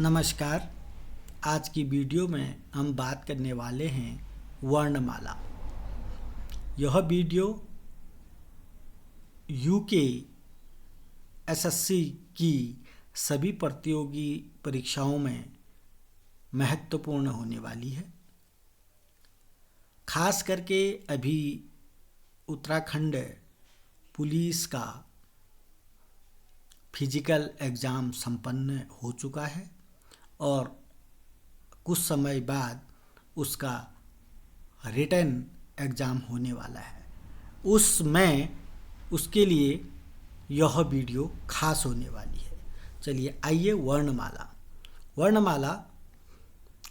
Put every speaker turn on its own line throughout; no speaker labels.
नमस्कार। आज की वीडियो में हम बात करने वाले हैं वर्णमाला। यह वीडियो यूके एसएससी की सभी प्रतियोगी परीक्षाओं में महत्वपूर्ण होने वाली है। खास करके अभी उत्तराखंड पुलिस का फिजिकल एग्ज़ाम संपन्न हो चुका है और कुछ समय बाद उसका रिटन एग्ज़ाम होने वाला है। उसके लिए यह वीडियो खास होने वाली है। चलिए आइए, वर्णमाला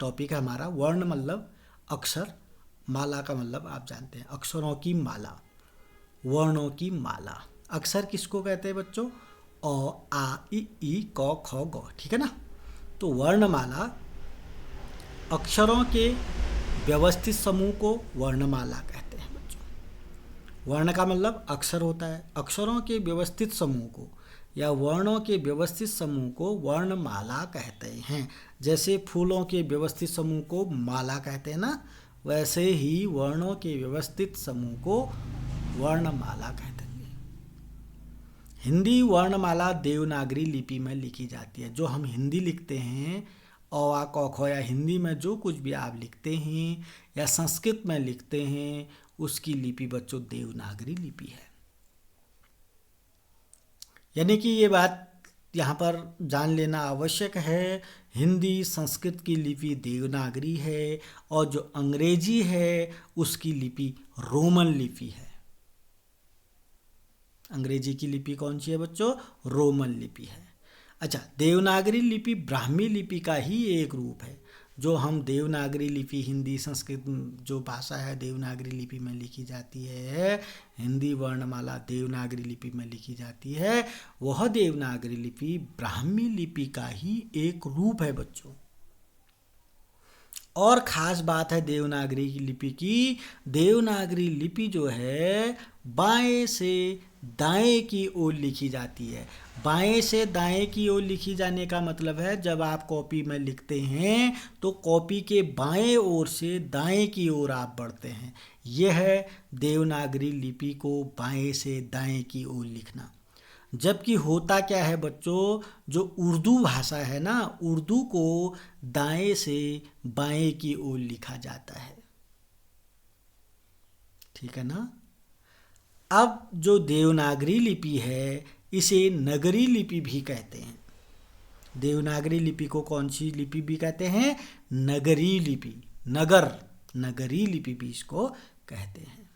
टॉपिक है हमारा। वर्ण मतलब अक्षर, माला का मतलब आप जानते हैं अक्षरों की माला, वर्णों की माला। अक्षर किसको कहते हैं बच्चों? अ, आ, ई, क, ख, ग, ठीक है ना। तो वर्णमाला अक्षरों के व्यवस्थित समूह को वर्णमाला कहते हैं बच्चों। वर्ण का मतलब अक्षर होता है। अक्षरों के व्यवस्थित समूह को या वर्णों के व्यवस्थित समूह को वर्णमाला कहते हैं। जैसे फूलों के व्यवस्थित समूह को माला कहते हैं ना, वैसे ही वर्णों के व्यवस्थित समूह को वर्णमाला कहते हैं। हिंदी वर्णमाला देवनागरी लिपि में लिखी जाती है। जो हम हिंदी लिखते हैं, अ, आ, क, ख, या हिंदी में जो कुछ भी आप लिखते हैं या संस्कृत में लिखते हैं, उसकी लिपि बच्चों देवनागरी लिपि है। यानी कि ये बात यहाँ पर जान लेना आवश्यक है, हिंदी संस्कृत की लिपि देवनागरी है और जो अंग्रेजी है उसकी लिपि रोमन लिपि है। अंग्रेजी की लिपि कौन सी है बच्चों? रोमन लिपि है। अच्छा, देवनागरी लिपि ब्राह्मी लिपि का ही एक रूप है। जो हम देवनागरी लिपि, हिंदी संस्कृत जो भाषा है देवनागरी लिपि में लिखी जाती है, हिंदी वर्णमाला देवनागरी लिपि में लिखी जाती है, वह देवनागरी लिपि ब्राह्मी लिपि का ही एक रूप है बच्चों। और ख़ास बात है देवनागरी लिपि की, देवनागरी लिपि जो है बाएं से दाएं की ओर लिखी जाती है। बाएं से दाएं की ओर लिखी जाने का मतलब है, जब आप कॉपी में लिखते हैं तो कॉपी के बाएं ओर से दाएं की ओर आप बढ़ते हैं। यह है देवनागरी लिपि को बाएं से दाएं की ओर लिखना। जबकि होता क्या है बच्चों, जो उर्दू भाषा है ना, उर्दू को दाएं से बाएं की ओर लिखा जाता है, ठीक है ना। अब जो देवनागरी लिपि है इसे नगरी लिपि भी कहते हैं। देवनागरी लिपि को कौन सी लिपि भी कहते हैं? नगरी लिपि, नगरी लिपि भी इसको कहते हैं।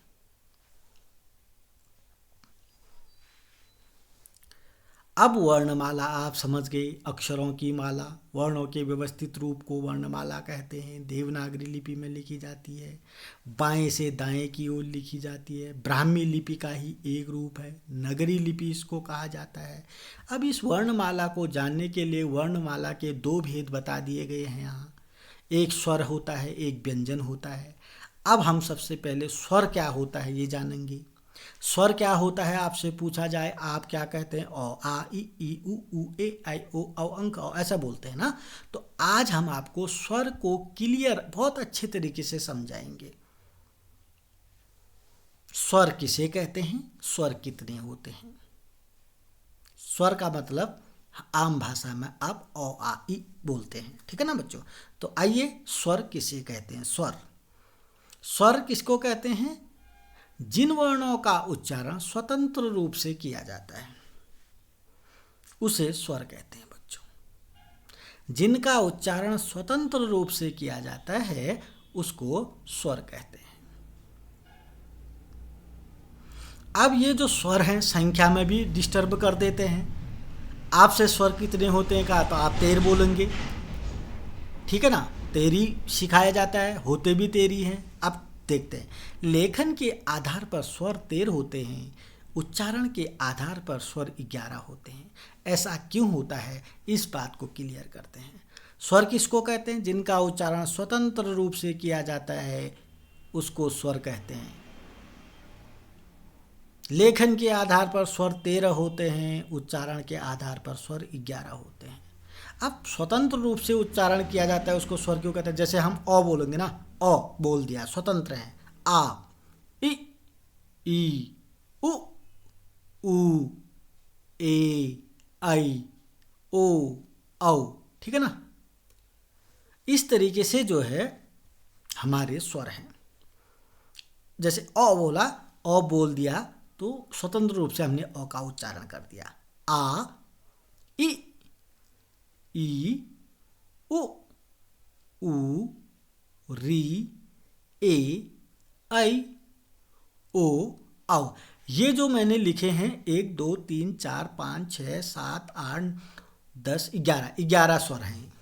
अब वर्णमाला आप समझ गए, अक्षरों की माला, वर्णों के व्यवस्थित रूप को वर्णमाला कहते हैं। देवनागरी लिपि में लिखी जाती है, बाएं से दाएं की ओर लिखी जाती है, ब्राह्मी लिपि का ही एक रूप है, नगरी लिपि इसको कहा जाता है। अब इस वर्णमाला को जानने के लिए वर्णमाला के दो भेद बता दिए गए हैं यहाँ। एक स्वर होता है, एक व्यंजन होता है। अब हम सबसे पहले स्वर क्या होता है ये जानेंगे। स्वर क्या होता है आपसे पूछा जाए, आप क्या कहते हैं? अ, आ, ई, उ, ए, आई, ओ, औ, अंक, औ, ऐसा बोलते हैं ना। तो आज हम आपको स्वर को क्लियर बहुत अच्छे तरीके से समझाएंगे। स्वर किसे कहते हैं, स्वर कितने होते हैं। स्वर का मतलब आम भाषा में आप अ, आ, ई बोलते हैं, ठीक है ना बच्चों। तो आइए, स्वर किसे कहते हैं। स्वर किसको कहते हैं? जिन वर्णों का उच्चारण स्वतंत्र रूप से किया जाता है उसे स्वर कहते हैं बच्चों। जिनका उच्चारण स्वतंत्र रूप से किया जाता है उसको स्वर कहते हैं। अब ये जो स्वर हैं संख्या में भी डिस्टर्ब कर देते हैं। आपसे स्वर कितने होते हैं कहा तो आप 13 बोलेंगे, ठीक है ना। 13 सिखाया जाता है, होते भी 13 हैं। अब देखते हैं, लेखन के आधार पर स्वर 13 होते हैं, उच्चारण के आधार पर स्वर 11 होते हैं। ऐसा क्यों होता है, इस बात को क्लियर करते हैं। स्वर किसको कहते हैं? जिनका उच्चारण स्वतंत्र रूप से किया जाता है उसको स्वर कहते हैं। लेखन के आधार पर स्वर 13 होते हैं, उच्चारण के आधार पर स्वर 11 होते हैं। अब स्वतंत्र रूप से उच्चारण किया जाता है उसको स्वर क्यों कहते हैं? जैसे हम अ बोलेंगे ना, अ बोल दिया, स्वतंत्र है। आ, इ, ई, उ, ऊ, ए, आई, ओ, औ, ठीक है ना। इस तरीके से जो है हमारे स्वर हैं। जैसे अ बोला, अ बोल दिया तो स्वतंत्र रूप से हमने अ का उच्चारण कर दिया। आ, इ, ई, उ, ऊ, री, ए, आई, ओ, औ। ये जो मैंने लिखे हैं 1 2 3 4 5 6 7 8 10 11 11 स्वर हैं।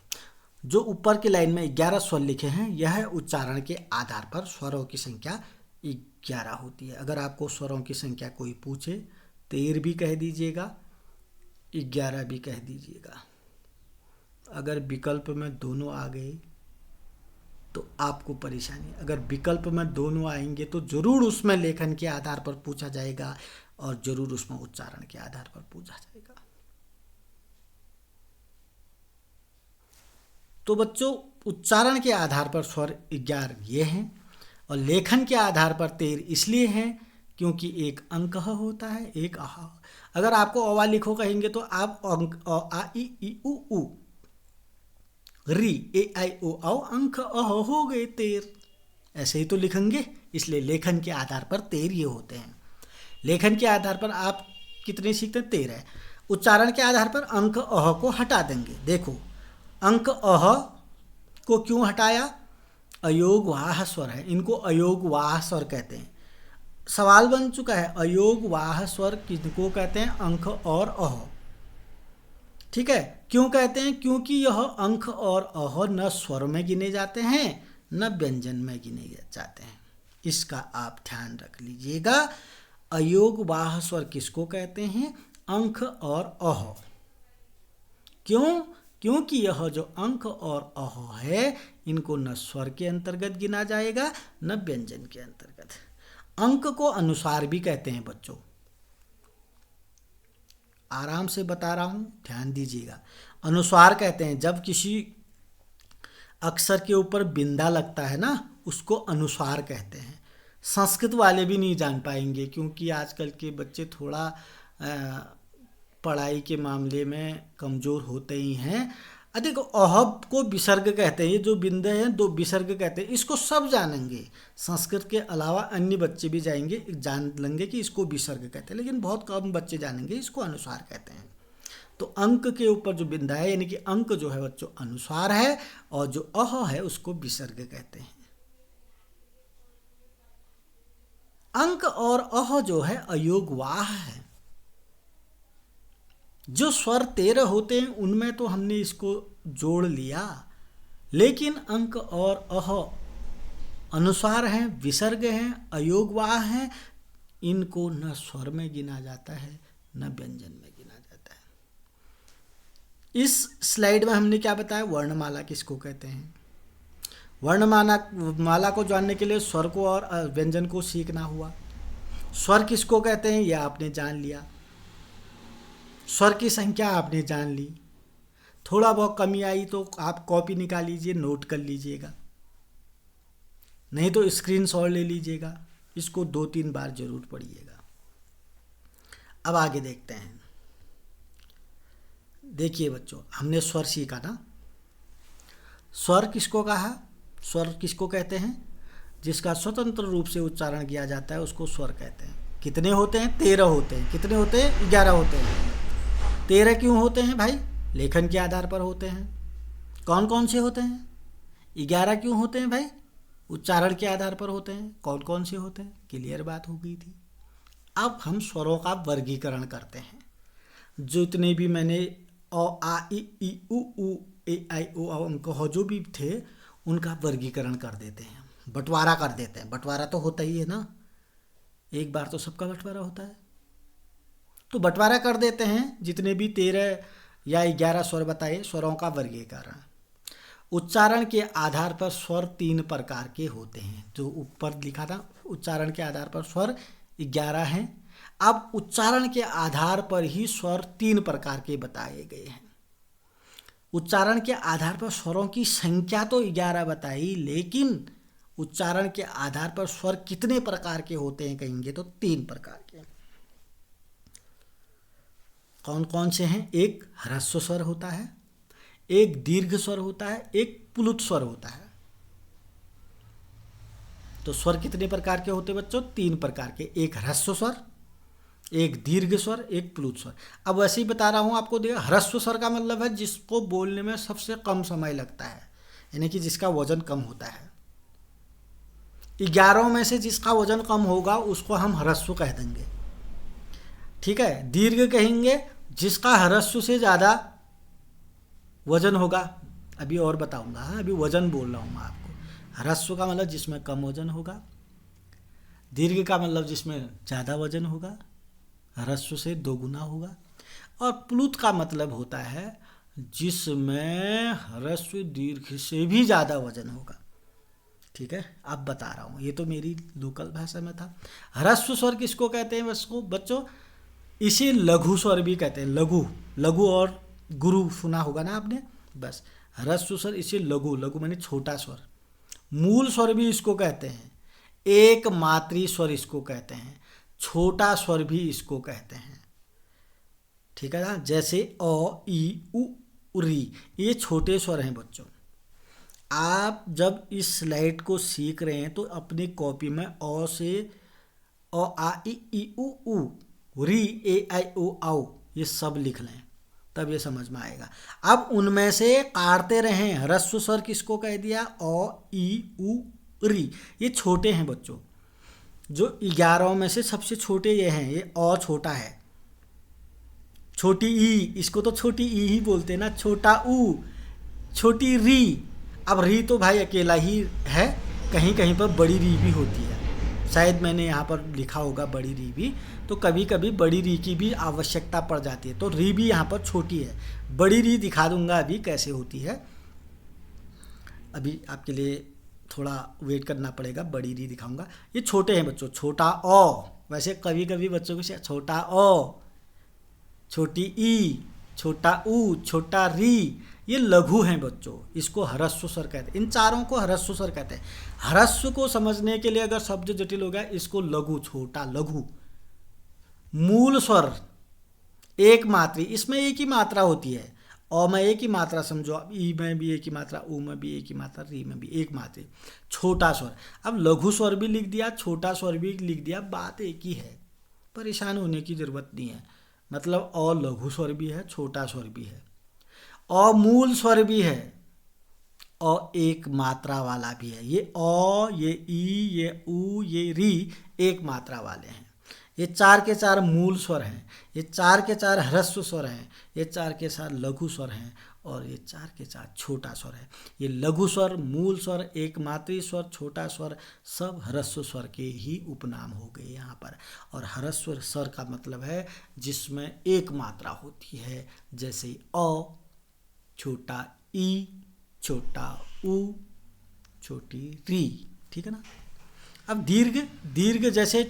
जो ऊपर की लाइन में 11 स्वर लिखे हैं, यह उच्चारण के आधार पर स्वरों की संख्या 11 होती है। अगर आपको स्वरों की संख्या कोई पूछे, 13 भी कह दीजिएगा, 11 भी कह दीजिएगा। अगर विकल्प में दोनों आ गए तो आपको परेशानी। अगर विकल्प में दोनों आएंगे तो जरूर उसमें लेखन के आधार पर पूछा जाएगा और जरूर उसमें उच्चारण के आधार पर पूछा जाएगा। तो बच्चों, उच्चारण के आधार पर स्वर 11 ये हैं और लेखन के आधार पर 13 इसलिए हैं क्योंकि एक अंक होता है, एक अह। अगर आपको अवा लिखो कहेंगे तो आप अंक अ आ ई उ ऊ री ए आई ओ औ अंक अह हो गए 13। ऐसे ही तो लिखेंगे, इसलिए लेखन के आधार पर 13 ये होते हैं। लेखन के आधार पर आप कितने सीखते हैं? 13। उच्चारण के आधार पर अंक अह को हटा देंगे। देखो, अंक अह को क्यों हटाया? अयोग वाह स्वर है, इनको अयोग वाह स्वर कहते हैं। सवाल बन चुका है, अयोग वाह स्वर किनको कहते हैं? अंक और अह। ठीक है, क्यों कहते हैं? क्योंकि यह अंक और अह न स्वर में गिने जाते हैं न व्यंजन में गिने जाते हैं। इसका आप ध्यान रख लीजिएगा। अयोग वाह स्वर किसको कहते हैं? अंक और अह। क्यों? क्योंकि यह जो अंक और अह है, इनको न स्वर के अंतर्गत गिना जाएगा न व्यंजन के अंतर्गत। अंक को अनुस्वार भी कहते हैं बच्चों। आराम से बता रहा हूं, ध्यान दीजिएगा। अनुस्वार कहते हैं जब किसी अक्षर के ऊपर बिंदा लगता है ना, उसको अनुस्वार कहते हैं। संस्कृत वाले भी नहीं जान पाएंगे क्योंकि आजकल के बच्चे थोड़ा पढ़ाई के मामले में कमज़ोर होते ही हैं। देखो, अहब को विसर्ग कहते हैं, ये जो बिंदे हैं दो विसर्ग कहते हैं, इसको सब जानेंगे। संस्कृत के अलावा अन्य बच्चे भी जान लेंगे कि इसको विसर्ग कहते हैं, लेकिन बहुत कम बच्चे जानेंगे इसको अनुस्वार कहते हैं। तो अंक के ऊपर जो बिंदा है, यानी कि अंक जो है बच्चों अनुस्वार है, और जो अह है उसको विसर्ग कहते हैं। अंक और अह जो है अयोग वाह है। जो स्वर 13 होते हैं उनमें तो हमने इसको जोड़ लिया, लेकिन अंक और अह अनुस्वार हैं, विसर्ग हैं, अयोगवाह हैं, इनको न स्वर में गिना जाता है न व्यंजन में गिना जाता है। इस स्लाइड में हमने क्या बताया? वर्णमाला किसको कहते हैं। वर्णमाला को जानने के लिए स्वर को और व्यंजन को सीखना हुआ। स्वर किसको कहते हैं यह आपने जान लिया, स्वर की संख्या आपने जान ली। थोड़ा बहुत कमी आई तो आप कॉपी निकाल लीजिए, नोट कर लीजिएगा, नहीं तो स्क्रीनशॉट ले लीजिएगा। इसको 2-3 बार जरूर पढ़िएगा। अब आगे देखते हैं। देखिए बच्चों, हमने स्वर सीखा ना। स्वर किसको कहा? स्वर किसको कहते हैं? जिसका स्वतंत्र रूप से उच्चारण किया जाता है उसको स्वर कहते हैं। कितने होते हैं? 13 होते हैं। कितने होते हैं? 11 होते हैं। 13 क्यों होते हैं भाई? लेखन के आधार पर होते हैं। कौन कौन से होते हैं? 11 क्यों होते हैं भाई? उच्चारण के आधार पर होते हैं। कौन कौन से होते हैं? क्लियर बात हो गई थी। अब हम स्वरों का वर्गीकरण करते हैं। जितने भी मैंने अ आ ई उ ए आई ओ अंक जो भी थे उनका वर्गीकरण कर देते हैं, बंटवारा कर देते हैं। बंटवारा तो होता ही है ना, एक बार तो सबका बंटवारा होता है। तो बंटवारा कर देते हैं। जितने भी 13 या 11 स्वर बताए, स्वरों का वर्गीकरण। उच्चारण के आधार पर स्वर 3 प्रकार के होते हैं, जो ऊपर लिखा था। उच्चारण के आधार पर स्वर 11 हैं। अब उच्चारण के आधार पर ही स्वर 3 प्रकार के बताए गए हैं। उच्चारण के आधार पर स्वरों की संख्या तो 11 बताई, लेकिन उच्चारण के आधार पर स्वर कितने प्रकार के होते हैं कहेंगे तो 3 प्रकार के। कौन कौन से हैं? एक ह्रस्व स्वर होता है, एक दीर्घ स्वर होता है, एक प्लुत स्वर होता है। तो स्वर कितने प्रकार के होते हैं बच्चों? 3 प्रकार के, एक ह्रस्व स्वर, एक दीर्घ स्वर, एक प्लुत स्वर। अब वैसे ही बता रहा हूँ आपको, देखिए ह्रस्व स्वर का मतलब है जिसको बोलने में सबसे कम समय लगता है, यानी कि जिसका वजन कम होता है। 11 में से जिसका वजन कम होगा उसको हम ह्रस्व कह देंगे, ठीक है। दीर्घ कहेंगे जिसका ह्रस्व से ज़्यादा वजन होगा। अभी और बताऊंगा, हाँ अभी वजन बोल रहा हूँ मैं आपको। ह्रस्व का मतलब जिसमें कम वजन होगा, दीर्घ का मतलब जिसमें ज़्यादा वजन होगा, ह्रस्व से 2 गुना होगा, और प्लुत का मतलब होता है जिसमें ह्रस्व दीर्घ से भी ज़्यादा वजन होगा, ठीक है। अब बता रहा हूँ, ये तो मेरी लोकल भाषा में था। ह्रस्व स्वर किसको कहते हैं बच्चों? इसे लघु स्वर भी कहते हैं। लघु, लघु और गुरु सुना होगा ना आपने, बस ह्रस्व स्वर इसे लघु, लघु माने छोटा स्वर। मूल स्वर भी इसको कहते हैं, एक मात्री स्वर इसको कहते हैं, छोटा स्वर भी इसको कहते हैं, ठीक है ना। जैसे अ, ई, उ, री, ये छोटे स्वर हैं बच्चों। आप जब इस स्लाइड को सीख रहे हैं तो अपनी कॉपी में अ से अ, आ, ई, उ, री, ए, आई, ओ, आओ ये सब लिख लें, तब ये समझ में आएगा। अब उनमें से काटते रहें। ह्रस्व स्वर किसको कह दिया? अ, ई, उ, री, ये छोटे हैं बच्चों। जो 11 में से सबसे छोटे ये हैं। ये अ छोटा है, छोटी ई, इसको तो छोटी ई ही बोलते हैं ना, छोटा ऊ, छोटी री। अब री तो भाई अकेला ही है, कहीं कहीं पर बड़ी री भी होती है, शायद मैंने यहाँ पर लिखा होगा बड़ी री भी, तो कभी कभी बड़ी री की भी आवश्यकता पड़ जाती है, तो री भी यहाँ पर छोटी है। बड़ी री दिखा दूंगा अभी कैसे होती है, अभी आपके लिए थोड़ा वेट करना पड़ेगा, बड़ी री दिखाऊंगा। ये छोटे हैं बच्चों। छोटा अ, वैसे कभी कभी बच्चों को छोटा अ, छोटी ई, छोटा ऊ, छोटा री, ये लघु हैं बच्चों, इसको ह्रस्व स्वर कहते हैं। इन चारों को ह्रस्व स्वर कहते हैं। ह्रस्व को समझने के लिए अगर शब्द जटिल हो गया, इसको लघु, छोटा लघु। मूल स्वर एक मात्री, इसमें एक ही मात्रा होती है। अ में एक ही मात्रा समझो, ई में भी एक ही मात्रा, ऊ में भी एक ही मात्रा, री में भी एक मात्रा। छोटा स्वर, अब लघु स्वर भी लिख दिया, छोटा स्वर भी लिख दिया, बात एक ही है, परेशान होने की जरूरत नहीं है। मतलब अ लघु स्वर भी है, छोटा स्वर भी है, अ मूल स्वर भी है, अ एक मात्रा वाला भी है। ये अ, ये ई, ये ऊ, ये री एक मात्रा वाले हैं। ये 4 के 4 मूल स्वर हैं, ये 4 के 4 ह्रस्व स्वर हैं, ये 4 के 4 लघु स्वर हैं, और ये 4 के 4 छोटा स्वर है। ये लघु स्वर, मूल स्वर, एक मात्री स्वर, छोटा स्वर सब ह्रस्व स्वर के ही उपनाम हो गए यहाँ पर। और ह्रस्व स्वर का मतलब है जिसमें एक मात्रा होती है, जैसे अ, छोटा ई, छोटा ऊ, छोटी री, ठीक है ना। अब दीर्घ, दीर्घ जैसे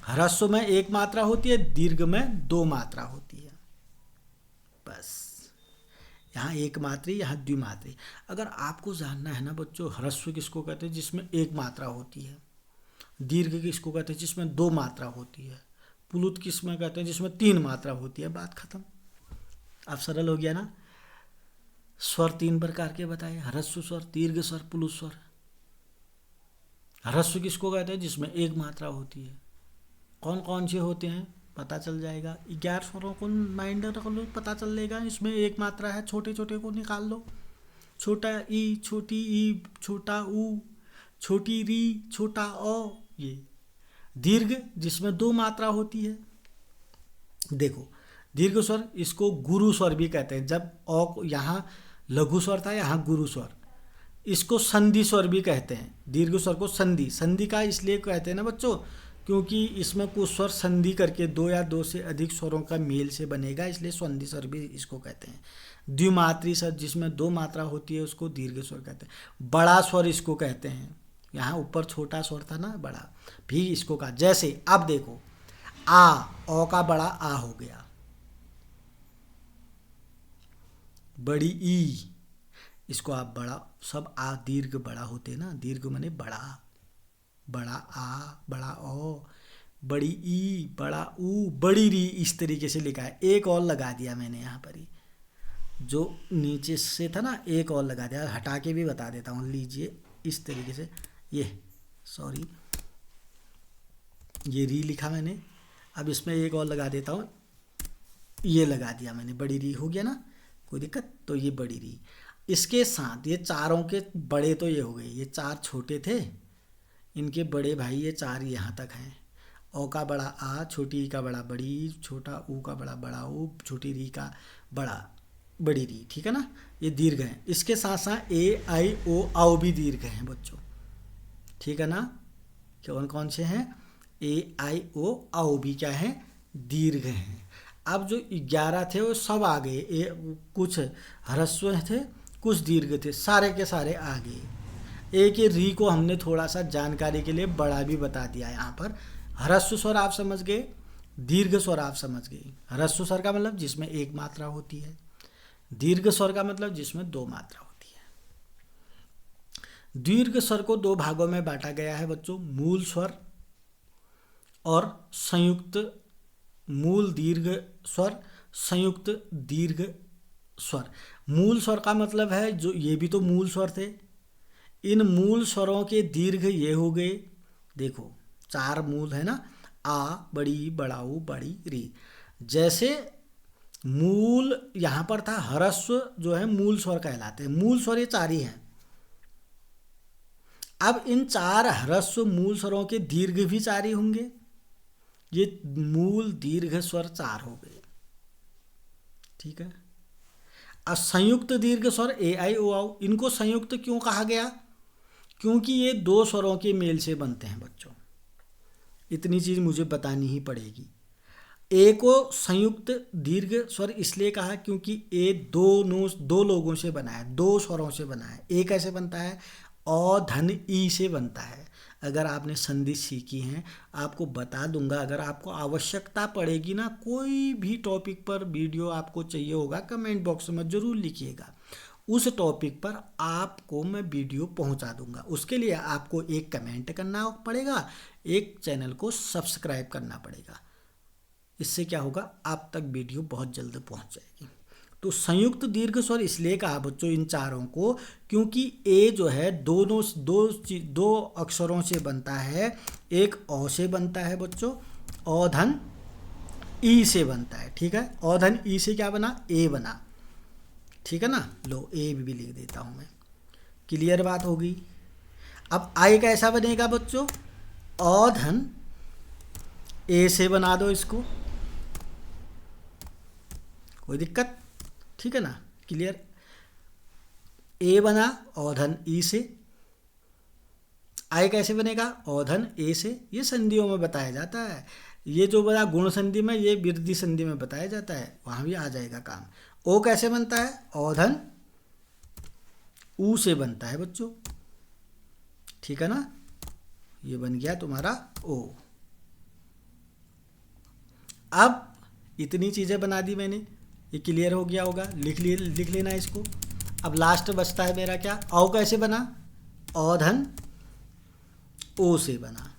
ह्रस्व में एक मात्रा होती है, दीर्घ में 2 मात्रा होती है, बस। यहाँ एक मात्री, यहाँ द्विमात्री। अगर आपको जानना है ना बच्चों, ह्रस्व किसको कहते हैं जिसमें एक मात्रा होती है, दीर्घ किसको कहते हैं जिसमें 2 मात्रा होती है, प्लुत किसमें कहते हैं जिसमें 3 मात्रा होती है, बात खत्म। अब सरल हो गया ना। स्वर 3 प्रकार के बताए, ह्रस्व स्वर, दीर्घ स्वर, प्लुत स्वर। ह्रस्व किसको कहते हैं जिसमें एक मात्रा होती है। कौन कौन से होते हैं पता चल जाएगा, 11 स्वरों को माइंड रख लो, पता चल जाएगा। इसमें एक मात्रा है, छोटे छोटे को निकाल लो। छोटा ई, छोटी ई, छोटा ऊ, छोटी री, छोटा अ। ये दीर्घ जिसमें 2 मात्रा होती है। देखो दीर्घ स्वर, इसको गुरु स्वर भी कहते हैं। जब अ यहाँ लघु स्वर था, यहाँ गुरु स्वर, इसको संधि स्वर भी कहते हैं। दीर्घ स्वर को संधि, संधि का इसलिए कहते हैं ना बच्चों, क्योंकि इसमें कुछ स्वर संधि करके 2 या 2 से अधिक स्वरों का मेल से बनेगा, इसलिए संधि स्वर भी इसको कहते हैं। द्विमात्री स्वर जिसमें 2 मात्रा होती है उसको दीर्घ स्वर कहते हैं। बड़ा स्वर इसको कहते हैं, यहाँ ऊपर छोटा स्वर था ना, बड़ा भी इसको कहा। जैसे अब देखो आ, ओ का बड़ा आ हो गया, बड़ी ई, इसको आप बड़ा, सब आ दीर्घ बड़ा होते ना, दीर्घ माने बड़ा, बड़ा आ, बड़ा ओ, बड़ी ई, बड़ा ऊ, बड़ी री, इस तरीके से लिखा है। एक और लगा दिया मैंने यहाँ पर ही, जो नीचे से था ना एक और लगा दिया, हटा के भी बता देता हूँ, लीजिए इस तरीके से, ये सॉरी ये री लिखा मैंने, अब इसमें एक और लगा देता हूँ, ये लगा दिया मैंने, बड़ी री हो गया ना, कोई दिक्कत, तो ये बड़ी री। इसके साथ ये चारों के बड़े तो ये हो गए, ये चार छोटे थे, इनके बड़े भाई ये चार यहाँ तक हैं। ओ का बड़ा आ, छोटी ई का बड़ा बड़ी, छोटा ऊ का बड़ा बड़ा ऊ, छोटी री का बड़ा बड़ी री, ठीक है ना, ये दीर्घ हैं। इसके साथ साथ ए आई ओ आओ भी दीर्घ हैं बच्चों, ठीक है ना। कौन कौन से हैं? ए आई ओ आओ भी क्या है? दीर्घ हैं। अब जो 11 थे वो सब आ गए, कुछ ह्रस्व थे कुछ दीर्घ थे, सारे के सारे आ गए। एक ये री को हमने थोड़ा सा जानकारी के लिए बड़ा भी बता दिया यहाँ पर। ह्रस्व स्वर आप समझ गए, दीर्घ स्वर आप समझ गए। ह्रस्व स्वर का मतलब जिसमें एक मात्रा होती है, दीर्घ स्वर का मतलब जिसमें दो मात्रा होती है। दीर्घ स्वर को दो भागों में बांटा गया है बच्चों, मूल स्वर और संयुक्त, मूल दीर्घ स्वर, संयुक्त दीर्घ स्वर। मूल स्वर का मतलब है जो, ये भी तो मूल स्वर थे, इन मूल स्वरों के दीर्घ ये हो गए, देखो चार मूल है ना, आ, बड़ी, बड़ाऊ, बड़ी, री। जैसे मूल यहाँ पर था, ह्रस्व जो है मूल स्वर कहलाते हैं, मूल स्वर ये चार ही हैं। अब इन चार ह्रस्व मूल स्वरों के दीर्घ भी चार ही होंगे, ये मूल दीर्घ स्वर चार हो गए, ठीक है। अब संयुक्त दीर्घ स्वर ए आई ओ आओ, इनको संयुक्त क्यों कहा गया? क्योंकि ये दो स्वरों के मेल से बनते हैं बच्चों, इतनी चीज मुझे बतानी ही पड़ेगी। ए को संयुक्त दीर्घ स्वर इसलिए कहा क्योंकि ए दो लोगों से बना है, दो स्वरों से बना है। ए कैसे बनता है? औ धन ई से बनता है। अगर आपने संधि सीखी है आपको बता दूंगा, अगर आपको आवश्यकता पड़ेगी ना, कोई भी टॉपिक पर वीडियो आपको चाहिए होगा, कमेंट बॉक्स में ज़रूर लिखिएगा, उस टॉपिक पर आपको मैं वीडियो पहुंचा दूंगा। उसके लिए आपको एक कमेंट करना पड़ेगा, एक चैनल को सब्सक्राइब करना पड़ेगा। इससे क्या होगा, आप तक वीडियो बहुत जल्द पहुंच जाएगी। तो संयुक्त दीर्घ स्वर इसलिए कहा बच्चों इन चारों को, क्योंकि ए जो है दो अक्षरों से बनता है। एक औ से बनता है बच्चों, औ धन ई से बनता है, ठीक है। औ धन ई से क्या बना? ए बना, ठीक है ना। लो ए भी लिख देता हूं मैं, क्लियर बात होगी। अब आई कैसा बनेगा बच्चों? औ धन ए से बना दो इसको, कोई दिक्कत, ठीक है ना, क्लियर। ए बना औधन ई से, आई कैसे बनेगा? औधन ए से। ये संधियों में बताया जाता है, ये जो बना गुण संधि में, ये वृद्धि संधि में बताया जाता है, वहां भी आ जाएगा काम। ओ कैसे बनता है? औधन ऊ से बनता है बच्चों, ठीक है ना। ये बन गया तुम्हारा ओ। अब इतनी चीजें बना दी मैंने, ये क्लियर हो गया होगा, लिख लेना इसको। अब लास्ट बचता है मेरा क्या? औ कैसे बना? औधन ओ से बना,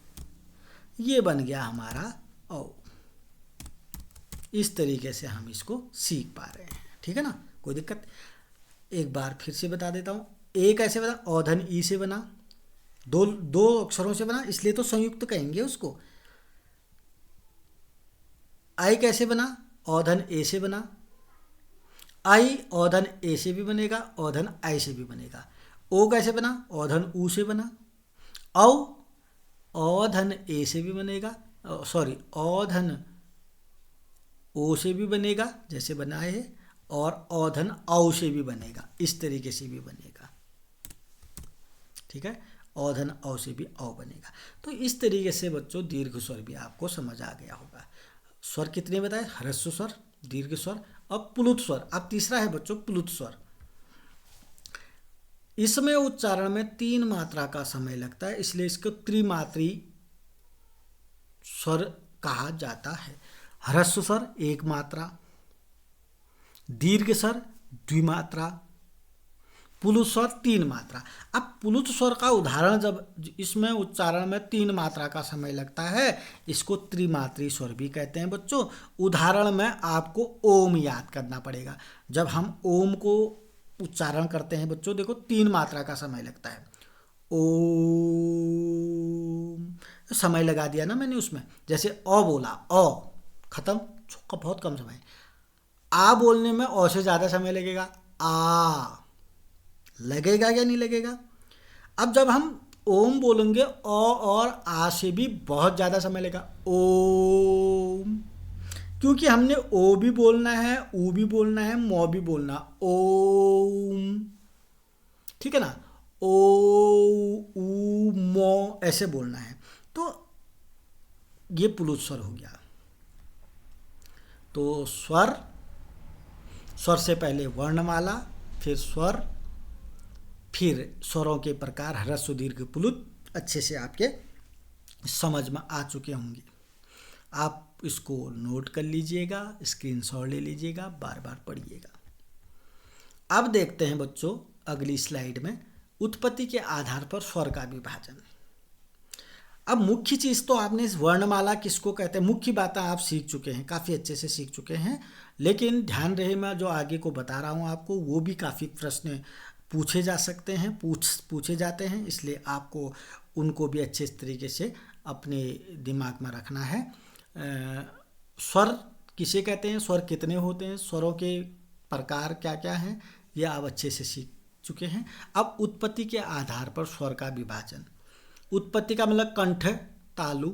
ये बन गया हमारा औ। इस तरीके से हम इसको सीख पा रहे हैं, ठीक है ना, कोई दिक्कत। एक बार फिर से बता देता हूँ। ए कैसे बना? औधन ई से बना, दो अक्षरों से बना, इसलिए तो संयुक्त कहेंगे उसको। आई कैसे बना? औधन ए से बना, आई औधन ए से भी बनेगा, औधन आई से भी बनेगा। ओ कैसे बना? औधन ऊ से बना। औ औधन ए से भी बनेगा, सॉरी औधन ओ से भी बनेगा जैसे बनाए है, और औधन औ से भी बनेगा, इस तरीके से भी बनेगा, ठीक है। औधन औ से भी औ बनेगा। तो इस तरीके से बच्चों दीर्घ स्वर भी आपको समझ आ गया होगा। स्वर कितने बताए? ह्रस्व स्वर, दीर्घ स्वर और प्लुत स्वर। अब तीसरा है बच्चों प्लुत स्वर। इसमें उच्चारण में 3 मात्रा का समय लगता है, इसलिए इसको त्रिमात्री स्वर कहा जाता है। ह्रस्व स्वर 1 मात्रा, दीर्घ स्वर द्विमात्रा, पुलुत स्वर 3 मात्रा। अब पुलुत स्वर का उदाहरण, जब इसमें उच्चारण में 3 मात्रा का समय लगता है, इसको त्रिमात्री स्वर भी कहते हैं बच्चों। उदाहरण में आपको ओम याद करना पड़ेगा। जब हम ओम को उच्चारण करते हैं बच्चों, देखो 3 मात्रा का समय लगता है। ओम, समय लगा दिया ना मैंने उसमें। जैसे अ बोला, अ खत्म, बहुत कम समय। आ बोलने में अ से ज़्यादा समय लगेगा, आ लगेगा या नहीं लगेगा। अब जब हम ओम बोलेंगे, अ और आ से भी बहुत ज़्यादा समय लगेगा, ओम, क्योंकि हमने ओ भी बोलना है, ऊ भी बोलना है, मौ भी बोलना, ओम, ठीक है ना। ओ, ऊ, मौ ऐसे बोलना है। तो ये पुलुत स्वर हो गया। तो स्वर, स्वर से पहले वर्णमाला, फिर स्वर, फिर स्वरों के प्रकार ह्रस्व दीर्घ पुलुत अच्छे से आपके समझ में आ चुके होंगे। आप इसको नोट कर लीजिएगा, स्क्रीनशॉट ले लीजिएगा, बार बार पढ़िएगा। अब देखते हैं बच्चों अगली स्लाइड में उत्पत्ति के आधार पर स्वर का विभाजन। अब मुख्य चीज़ तो आपने इस वर्णमाला किसको कहते हैं, मुख्य बातें आप सीख चुके हैं, काफ़ी अच्छे से सीख चुके हैं। लेकिन ध्यान रहे, मैं जो आगे को बता रहा हूँ आपको, वो भी काफ़ी प्रश्न पूछे जा सकते हैं, पूछे जाते हैं, इसलिए आपको उनको भी अच्छे तरीके से अपने दिमाग में रखना है। स्वर किसे कहते हैं, स्वर कितने होते हैं, स्वरों के प्रकार क्या क्या हैं, ये आप अच्छे से सीख चुके हैं। अब उत्पत्ति के आधार पर स्वर का विभाजन। उत्पत्ति का मतलब कंठ, तालु,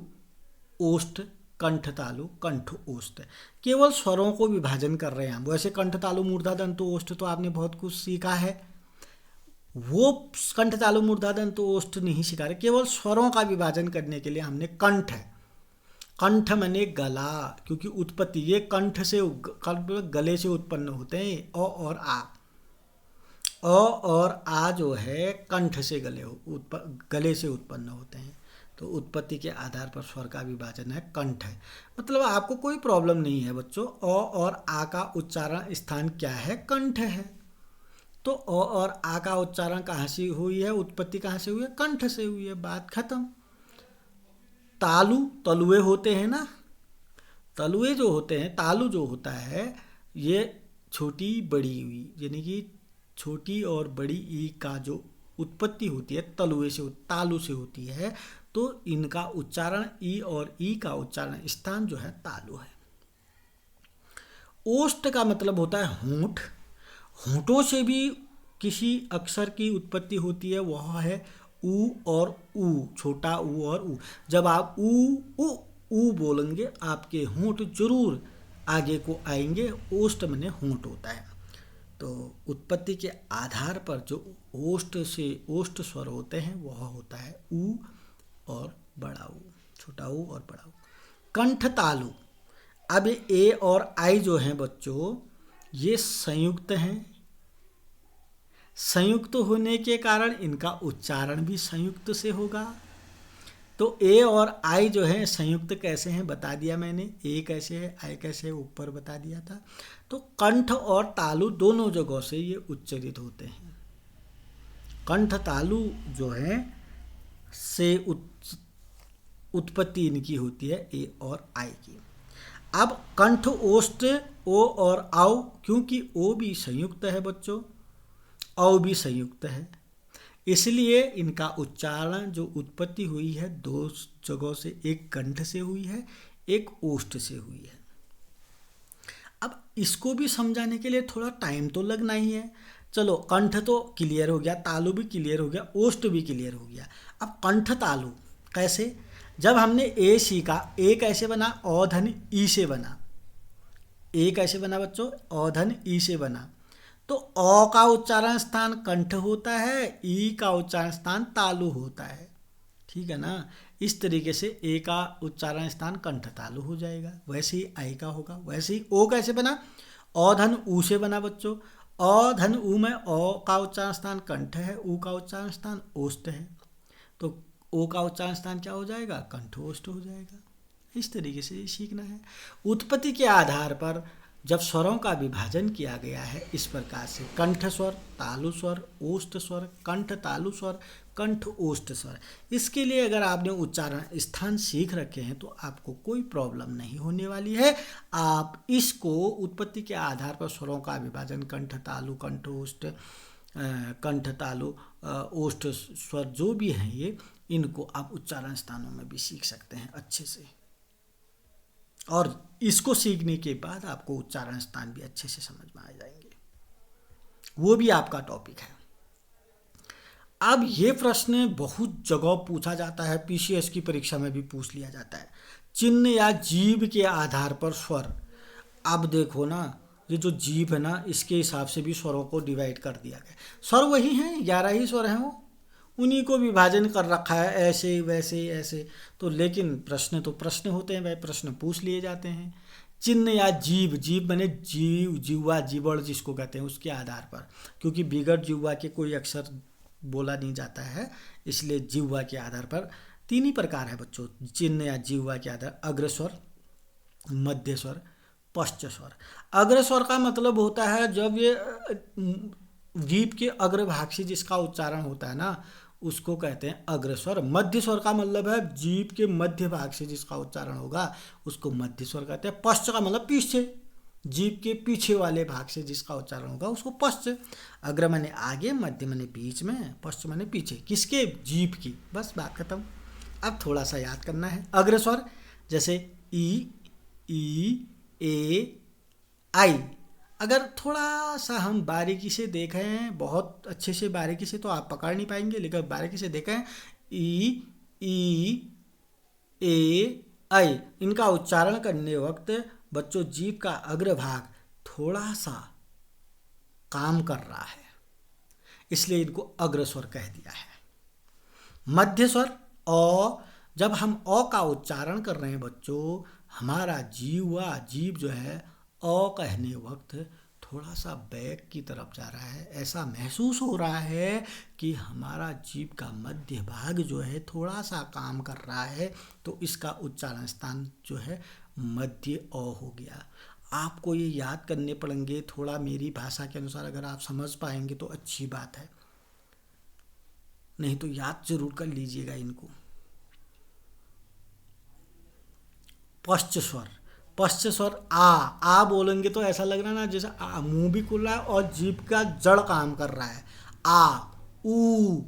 ओष्ठ, कंठ तालु, कंठ ओष्ठ, केवल स्वरों को विभाजन कर रहे हैं हम। वैसे कंठ तालु मूर्धा दंत ओष्ठ तो आपने बहुत कुछ सीखा है, वो कंठ तालु मूर्धा दंत ओष्ठ नहीं सिखा रहे, केवल स्वरों का विभाजन करने के लिए हमने कंठ है। कंठ माने गला, क्योंकि उत्पत्ति ये कंठ से, गले से उत्पन्न होते हैं। अ और आ, अ और आ जो है कंठ से गले से उत्पन्न होते हैं। तो उत्पत्ति के आधार पर स्वर का विभाजन है कंठ है। मतलब आपको कोई प्रॉब्लम नहीं है बच्चों। अ और आ का उच्चारण स्थान क्या है, कंठ है। तो अ और आ का उच्चारण कहाँ से हुई है, उत्पत्ति कहाँ से हुई है, कंठ से हुई है, बात खत्म। तालु, तलुए होते हैं ना, तलुए जो होते हैं, तालु जो होता है, ये छोटी बड़ी हुई, यानी कि छोटी और बड़ी ई का जो उत्पत्ति होती है तलुए से, तालु से होती है। तो इनका उच्चारण, ई और ई का उच्चारण स्थान जो है तालु है। ओष्ठ का मतलब होता है होंठ। होंठों से भी किसी अक्षर की उत्पत्ति होती है, वह है ऊ और ऊ, छोटा ऊ और ऊ। जब आप ऊ बोलेंगे, आपके होंठ जरूर आगे को आएंगे। ओष्ठ माने होंठ होता है। तो उत्पत्ति के आधार पर जो ओष्ठ से ओष्ठ स्वर होते हैं वह होता है ऊ और बड़ा ऊ, छोटा ऊ और बड़ा ऊ। कंठ तालु, अब ए और आई जो हैं बच्चों, ये संयुक्त हैं। संयुक्त होने के कारण इनका उच्चारण भी संयुक्त से होगा। तो ए और आई जो है संयुक्त कैसे हैं बता दिया मैंने, ए कैसे है, आई कैसे है ऊपर बता दिया था। तो कंठ और तालु दोनों जगहों से ये उच्चरित होते हैं। कंठ तालु जो है से उत्पत्ति इनकी होती है ए और आई की। अब कंठ ओष्ठ, ओ और औ, क्योंकि ओ भी संयुक्त है बच्चों, औ भी संयुक्त है, इसलिए इनका उच्चारण जो उत्पत्ति हुई है दो जगहों से, एक कंठ से हुई है, एक ओष्ठ से हुई है। अब इसको भी समझाने के लिए थोड़ा टाइम तो लगना ही है। चलो कंठ तो क्लियर हो गया, तालु भी क्लियर हो गया, ओष्ठ भी क्लियर हो गया। अब कंठ तालु कैसे, जब हमने ए सीखा, ए कैसे बना, औधन ई से बना। ए कैसे बना बच्चों, औधन ई से बना। तो अ का उच्चारण स्थान कंठ होता है, ई का उच्चारण स्थान तालु होता है, ठीक है ना। इस तरीके से ए का उच्चारण स्थान कंठ तालु हो जाएगा, वैसे ही आई का होगा। वैसे ही ओ कैसे बना, औधन ऊ से बना बच्चों। औधन ऊ में ओ का उच्चारण स्थान कंठ है, ऊ का उच्चारण स्थान ओष्ठ है। तो ओ का उच्चारण स्थान क्या हो जाएगा, कंठ ओष्ठ हो जाएगा। इस तरीके से सीखना है। उत्पत्ति के आधार पर जब स्वरों का विभाजन किया गया है इस प्रकार से कंठ स्वर, तालु स्वर, ओष्ठ स्वर, कंठ तालु स्वर, कंठ ओष्ठ स्वर। इसके लिए अगर आपने उच्चारण स्थान सीख रखे हैं तो आपको कोई प्रॉब्लम नहीं होने वाली है। आप इसको उत्पत्ति के आधार पर स्वरों का विभाजन कंठ तालु, कंठ ओष्ठ, कंठ तालु, ओष्ठ स्वर जो भी हैं ये, इनको आप उच्चारण स्थानों में भी सीख सकते हैं अच्छे से। और इसको सीखने के बाद आपको उच्चारण स्थान भी अच्छे से समझ में आ जाएंगे, वो भी आपका टॉपिक है। अब ये प्रश्न बहुत जगह पूछा जाता है, पीसीएस की परीक्षा में भी पूछ लिया जाता है, चिन्ह या जीभ के आधार पर स्वर। अब देखो ना, ये जो जीभ है ना, इसके हिसाब से भी स्वरों को डिवाइड कर दिया गया। स्वर वही हैं, 11 ही स्वर हैं, वो उन्हीं को विभाजन कर रखा है, ऐसे वैसे ऐसे। तो लेकिन प्रश्न तो प्रश्न होते हैं, वह प्रश्न पूछ लिए जाते हैं। चिन्ह या जीभ, जीभ बने जीव, जिह्वा, जीवड़ जिसको कहते हैं, उसके आधार पर, क्योंकि बिगड़ जिह्वा के कोई अक्षर बोला नहीं जाता है, इसलिए जिह्वा के आधार पर 3 ही प्रकार है बच्चों, चिन्ह या जिह्वा के आधार, अग्रस्वर, मध्य स्वर, पश्च स्वर। अग्रस्वर का मतलब होता है जब ये जीभ के अग्रभाग से जिसका उच्चारण होता है ना, उसको कहते हैं अग्रस्वर। मध्य स्वर का मतलब है जीभ के मध्य भाग से जिसका उच्चारण होगा उसको मध्य स्वर कहते हैं। पश्च का मतलब पीछे, जीभ के पीछे वाले भाग से जिसका उच्चारण होगा उसको पश्च। अग्र माने आगे, मध्य माने बीच में, पश्च माने पीछे, किसके, जीभ की। बस बात खत्म। अब थोड़ा सा याद करना है। अग्रस्वर जैसे ई, ई, ए, आई। अगर थोड़ा सा हम बारीकी से देखें, बहुत अच्छे से बारीकी से तो आप पकड़ नहीं पाएंगे, लेकिन बारीकी से देखें, ई, ई, ए, आई, इनका उच्चारण करने वक्त बच्चों जीभ का अग्रभाग थोड़ा सा काम कर रहा है, इसलिए इनको अग्रस्वर कह दिया है। मध्य स्वर अ, जब हम अ का उच्चारण कर रहे हैं बच्चों, हमारा जीभ जो है अ कहने वक्त थोड़ा सा बैक की तरफ जा रहा है। ऐसा महसूस हो रहा है कि हमारा जीभ का मध्य भाग जो है थोड़ा सा काम कर रहा है, तो इसका उच्चारण स्थान जो है मध्य अ हो गया। आपको ये याद करने पड़ेंगे, थोड़ा मेरी भाषा के अनुसार अगर आप समझ पाएंगे तो अच्छी बात है, नहीं तो याद जरूर कर लीजिएगा इनको। पश्च स्वर, पश्च स्वर आ बोलेंगे तो ऐसा लग रहा है ना जैसे मुंह भी खुल रहा है और जीभ का जड़ काम कर रहा है। आ, ऊ।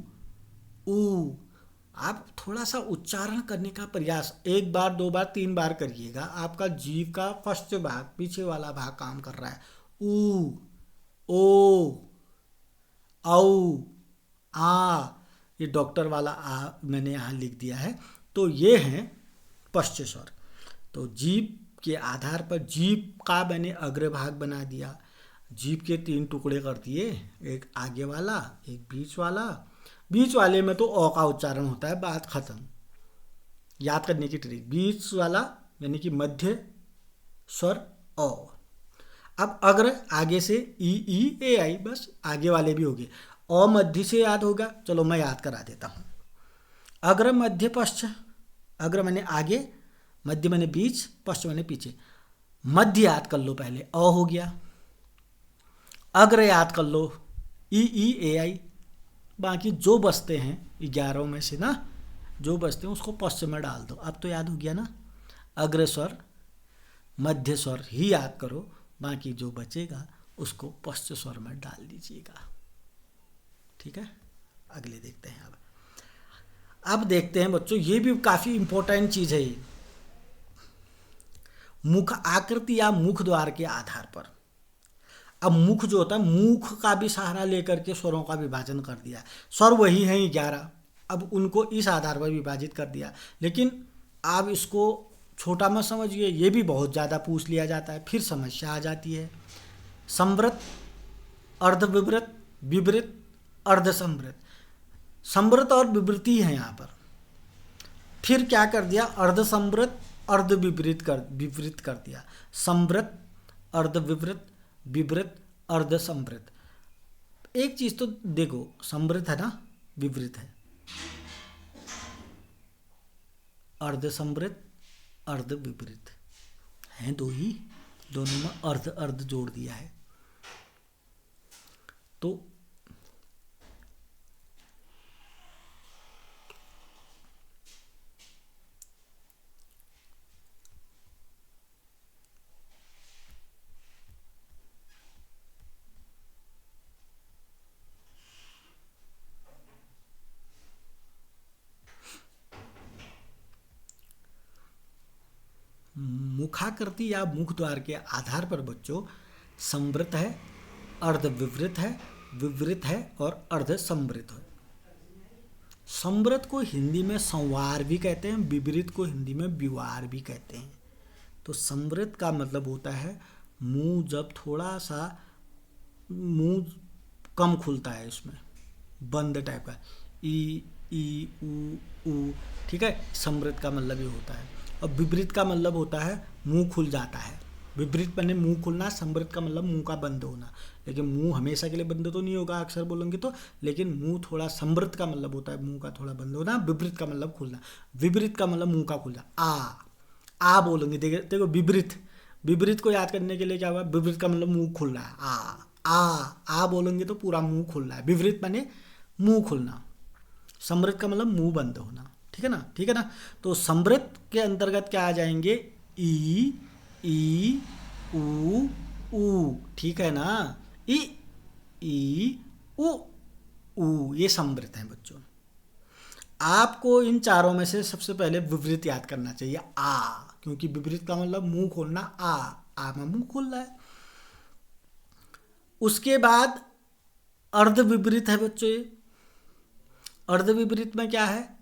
आप थोड़ा सा उच्चारण करने का प्रयास 1 बार 2 बार 3 बार करिएगा, आपका जीभ का फर्स्ट भाग, पीछे वाला भाग काम कर रहा है। ऊ, ओ, औ, आ, ये डॉक्टर वाला आ मैंने यहाँ लिख दिया है। तो ये हैं पश्च स्वर। तो जीभ के आधार पर जीभ का मैंने अग्रभाग बना दिया, जीभ के 3 टुकड़े कर दिए, एक आगे वाला, एक बीच वाला। बीच वाले में तो अ का उच्चारण होता है, बात खत्म। याद करने की ट्रिक, बीच वाला यानी कि मध्य स्वर अ। अब अग्र आगे से ई, ए, आई, बस आगे वाले भी हो गए। अ मध्य से याद होगा, चलो मैं याद करा देता हूँ। अग्र मध्य पश्च, अग्र माने आगे, मध्य माने बीच, पश्च माने पीछे। मध्य याद कर लो पहले, अ हो गया। अग्र याद कर लो, ई, ए, आई। बाकी जो बचते हैं 11 में से ना, जो बचते हैं उसको पश्च में डाल दो। अब तो याद हो गया ना, अग्र स्वर मध्य स्वर ही याद करो, बाकी जो बचेगा उसको पश्च स्वर में डाल दीजिएगा। ठीक है, अगले देखते हैं। अब देखते हैं बच्चों, ये भी काफ़ी इंपॉर्टेंट चीज़ है ये, मुख आकृति या मुख द्वार के आधार पर। अब मुख जो होता है, मुख का भी सहारा लेकर के स्वरों का विभाजन कर दिया। स्वर वही हैं 11, अब उनको इस आधार पर विभाजित कर दिया। लेकिन आप इसको छोटा मत समझिए, ये भी बहुत ज़्यादा पूछ लिया जाता है, फिर समस्या आ जाती है। संवृत, अर्धविवृत, विवृत, अर्धसंवृत। संवृत और विवृति है यहाँ पर, फिर क्या कर दिया, अर्धसंवृत अर्धविवृत कर दिया। संवृत, अर्धविवृत, विवृत, अर्धसंवृत। एक चीज तो देखो, संवृत है ना, विवृत है, अर्धसंवृत, अर्धविवृत हैं 2 ही, दोनों में अर्ध अर्ध जोड़ दिया है। तो मुखाकृति या मुख द्वार के आधार पर बच्चों संवृत है, अर्ध विवृत है, विवृत है और अर्ध संवृत है। संवृत को हिंदी में संवार भी कहते हैं, विवृत को हिंदी में विवार भी कहते हैं। तो संवृत का मतलब होता है मुंह जब थोड़ा सा मुंह कम खुलता है, इसमें बंद टाइप का, ई ऊ, ठीक है। संवृत का मतलब ये होता है। और विपरीत का मतलब होता है मुंह खुल जाता है। विपरीत मैंने मुंह खुलना, संवृत का मतलब मुंह का बंद होना। लेकिन मुंह हमेशा के लिए बंद तो नहीं होगा, अक्सर बोलेंगे तो, लेकिन मुंह थोड़ा, संवृत का मतलब होता है मुंह का थोड़ा बंद होना, विपरीत का मतलब खुलना। विपरीत का मतलब मुंह का खुलना। आ बोलेंगे, देखो विपरीत, विपरीत को याद करने के लिए क्या हुआ, विपरीत का मतलब मुंह खुल रहा है। आ बोलेंगे तो पूरा मुंह खुल रहा है। विपरीत माने मुंह खुलना, संवृत का मतलब मुंह बंद होना। ठीक है ना, ठीक है ना। तो संवृत के अंतर्गत क्या आ जाएंगे, ई ऊ, ठीक है ना, ई ऊ, ये संवृत है बच्चों। आपको इन चारों में से सबसे पहले विपरीत याद करना चाहिए, आ, क्योंकि विपरीत का मतलब मुंह खोलना, आ में मुंह खोल रहा है। उसके बाद अर्ध विपरीत है बच्चों। ये अर्ध विपरीत में क्या है,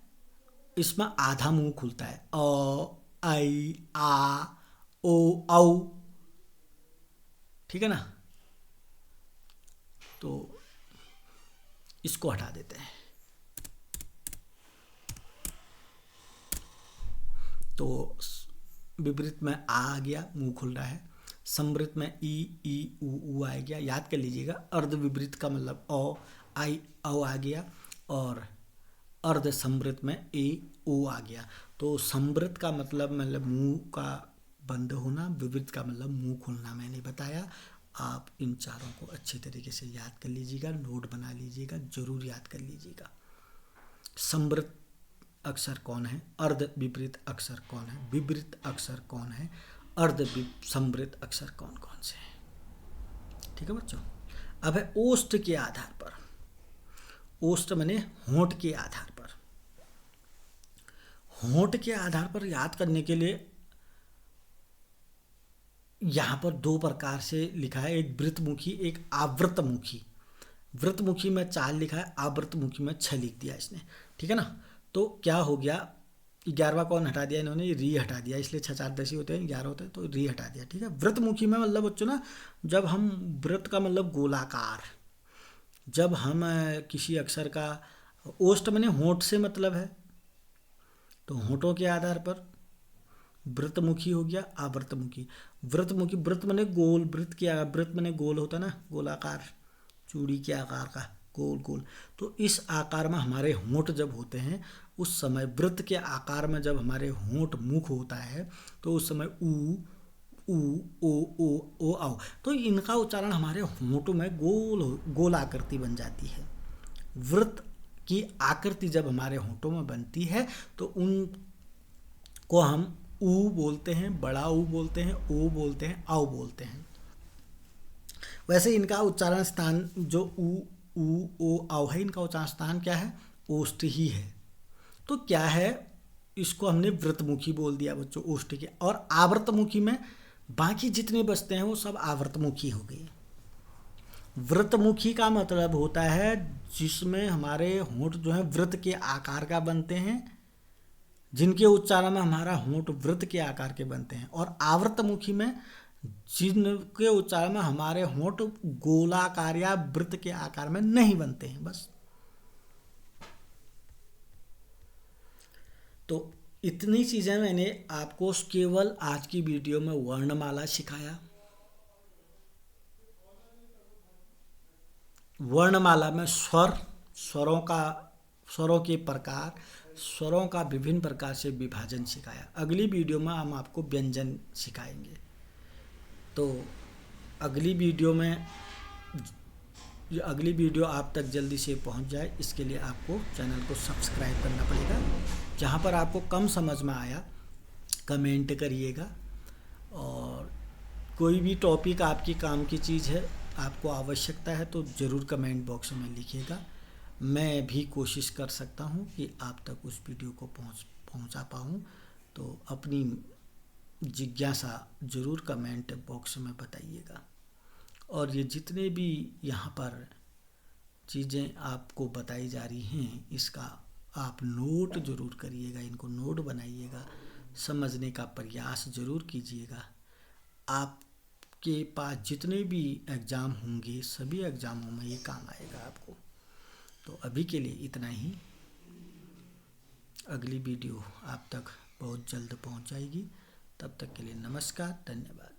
इसमें आधा मुंह खुलता है, अ, आई, आ, ओ, औ, ठीक है ना। तो इसको हटा देते हैं। तो विपरीत में आ गया, मुंह खुल रहा है। संवृत में ई ऊ आ गया, याद कर लीजिएगा। अर्ध विपरीत का मतलब ओ, आई, औ आ गया। और अर्ध संवृत में ए ओ आ गया। तो संवृत का मतलब मुंह का बंद होना, विपरीत का मतलब मुंह खुलना मैंने बताया। आप इन चारों को अच्छे तरीके से याद कर लीजिएगा, नोट बना लीजिएगा, जरूर याद कर लीजिएगा। संवृत अक्षर कौन है, अर्ध विपरीत अक्षर कौन है, विपरीत अक्षर कौन है, अर्ध संवृत अक्षर कौन कौन से हैं। ठीक है बच्चों। अब है ओष्ठ के आधार पर। ओष्ठ माने होंठ के आधार पर। होंठ के आधार पर याद करने के लिए यहाँ पर दो प्रकार से लिखा है, एक वृत्तमुखी, एक आवृतमुखी। वृत्तमुखी में 4 लिखा है, आवृतमुखी में 6 लिख दिया इसने। ठीक है ना। तो क्या हो गया, 11वां कौन हटा दिया इन्होंने, री हटा दिया, इसलिए 6 4 10 ही होते हैं, 11 होते हैं, तो री हटा दिया। ठीक है। वृत्तमुखी में मतलब बच्चों ना, जब हम वृत्त का मतलब गोलाकार, जब हम किसी अक्षर का, ओष्ठ माने होंठ से मतलब है, तो होंठों के आधार पर वृत्तमुखी हो गया, आवृतमुखी। वृत्तमुखी, वृत्त माने गोल, वृत्त के वृत्त माने गोल होता ना, गोलाकार, चूड़ी के आकार का, गोल गोल। तो इस आकार में हमारे होंठ जब होते हैं, उस समय वृत्त के आकार में जब हमारे होंठ मुख होता है, तो उस समय ऊ ओ आओ, तो इनका उच्चारण हमारे होंठों में गोल आकृति बन जाती है। वृत्त की आकृति जब हमारे होंठों में बनती है, तो उनको हम ऊ बोलते हैं, बड़ा ऊ बोलते हैं, ओ बोलते हैं, आओ बोलते हैं। वैसे इनका उच्चारण स्थान जो ऊ ओ आओ है, इनका उच्चारण स्थान क्या है, ओष्ठ ही है। तो क्या है, इसको हमने वृत्तमुखी बोल दिया बच्चों, ओष्ठ के। और आवृतमुखी में बाकी जितने बचते हैं वो सब आवृतमुखी हो गए। वृत्तमुखी का मतलब होता है जिसमें हमारे होंठ जो है वृत्त के आकार का बनते हैं, जिनके उच्चारण में हमारा होंठ वृत्त के आकार के बनते हैं। और आवृतमुखी में जिनके उच्चारण में हमारे होंठ गोलाकार या वृत्त के आकार में नहीं बनते हैं, बस। तो इतनी चीज़ें मैंने आपको केवल आज की वीडियो में वर्णमाला सिखाया। वर्णमाला में स्वरों के प्रकार, स्वरों का विभिन्न प्रकार से विभाजन सिखाया। अगली वीडियो में हम आपको व्यंजन सिखाएंगे। तो अगली वीडियो में अगली वीडियो आप तक जल्दी से पहुंच जाए, इसके लिए आपको चैनल को सब्सक्राइब करना पड़ेगा। जहां पर आपको कम समझ में आया कमेंट करिएगा, और कोई भी टॉपिक आपकी काम की चीज़ है, आपको आवश्यकता है, तो ज़रूर कमेंट बॉक्स में लिखिएगा। मैं भी कोशिश कर सकता हूं कि आप तक उस वीडियो को पहुंचा पाऊं। तो अपनी जिज्ञासा ज़रूर कमेंट बॉक्स में बताइएगा। और ये जितने भी यहाँ पर चीज़ें आपको बताई जा रही हैं, इसका आप नोट ज़रूर करिएगा, इनको नोट बनाइएगा, समझने का प्रयास ज़रूर कीजिएगा। आपके पास जितने भी एग्ज़ाम होंगे, सभी एग्ज़ामों में ये काम आएगा आपको। तो अभी के लिए इतना ही। अगली वीडियो आप तक बहुत जल्द पहुंच जाएगी। तब तक के लिए नमस्कार, धन्यवाद।